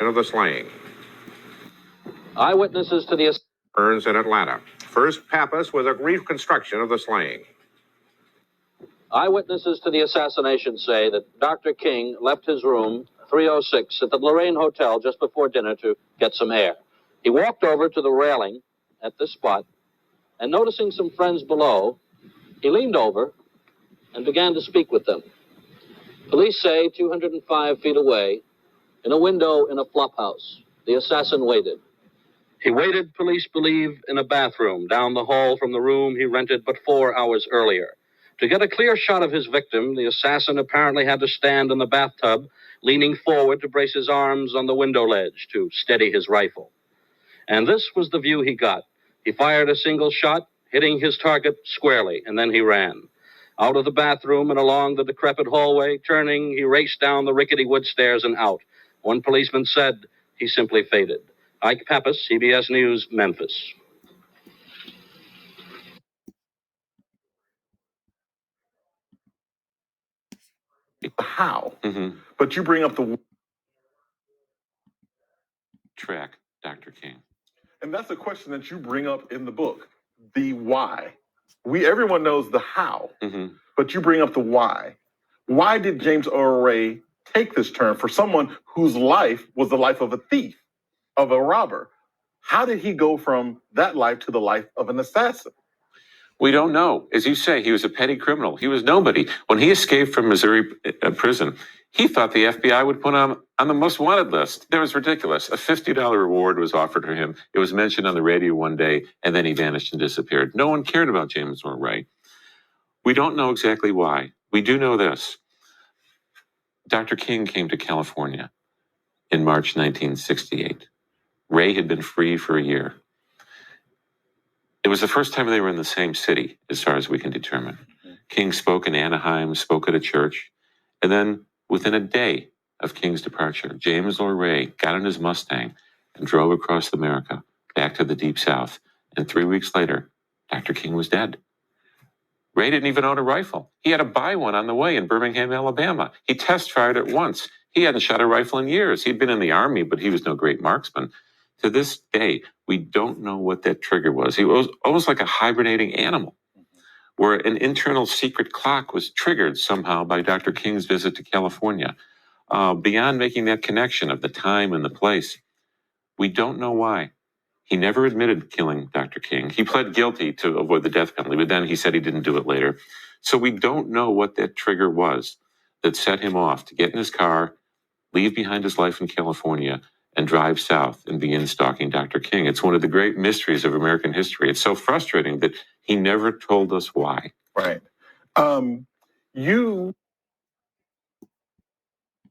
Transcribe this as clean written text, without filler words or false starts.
of the slaying. Eyewitnesses to the Burns in Atlanta. First, Pappas with a reconstruction of the slaying. Eyewitnesses to the assassination say that Dr. King left his room 306 at the Lorraine Hotel just before dinner to get some air. He walked over to the railing at this spot, and noticing some friends below, he leaned over and began to speak with them. Police say 205 feet away, in a window in a flop house, the assassin waited. He waited, police believe, in a bathroom down the hall from the room he rented but 4 hours earlier. To get a clear shot of his victim, the assassin apparently had to stand in the bathtub, leaning forward to brace his arms on the window ledge to steady his rifle. And this was the view he got. He fired a single shot, hitting his target squarely, and then he ran. Out of the bathroom and along the decrepit hallway, turning, he raced down the rickety wood stairs and out. One policeman said he simply faded. Ike Pappas, CBS News, Memphis. How? Mm-hmm. But you bring up the track, Dr. King. And that's a question that you bring up in the book, the why. Everyone knows the how, but you bring up the why. Why did James Earl Ray take this turn for someone whose life was the life of a thief, of a robber? How did he go from that life to the life of an assassin? We don't know. As you say, he was a petty criminal. He was nobody. When he escaped from Missouri prison, he thought the FBI would put him on the most wanted list. That was ridiculous. A $50 reward was offered to him. It was mentioned on the radio one day, and then he vanished and disappeared. No one cared about James Earl Ray. We don't know exactly why. We do know this. Dr. King came to California in March 1968. Ray had been free for a year. It was the first time they were in the same city, as far as we can determine. King spoke in Anaheim, spoke at a church, and then within a day of King's departure, James Earl Ray got in his Mustang and drove across America, back to the Deep South. And 3 weeks later, Dr. King was dead. Ray didn't even own a rifle. He had to buy one on the way in Birmingham, Alabama. He test fired it once. He hadn't shot a rifle in years. He'd been in the Army, but he was no great marksman. To this day, we don't know what that trigger was. He was almost like a hibernating animal, where an internal secret clock was triggered somehow by Dr. King's visit to California. Beyond making that connection of the time and the place, we don't know why. He never admitted killing Dr. King. He pled guilty to avoid the death penalty, but then he said he didn't do it later. So we don't know what that trigger was that set him off to get in his car, leave behind his life in California, and drive south and begin stalking Dr. King. It's one of the great mysteries of American history. It's so frustrating that he never told us why. Right. You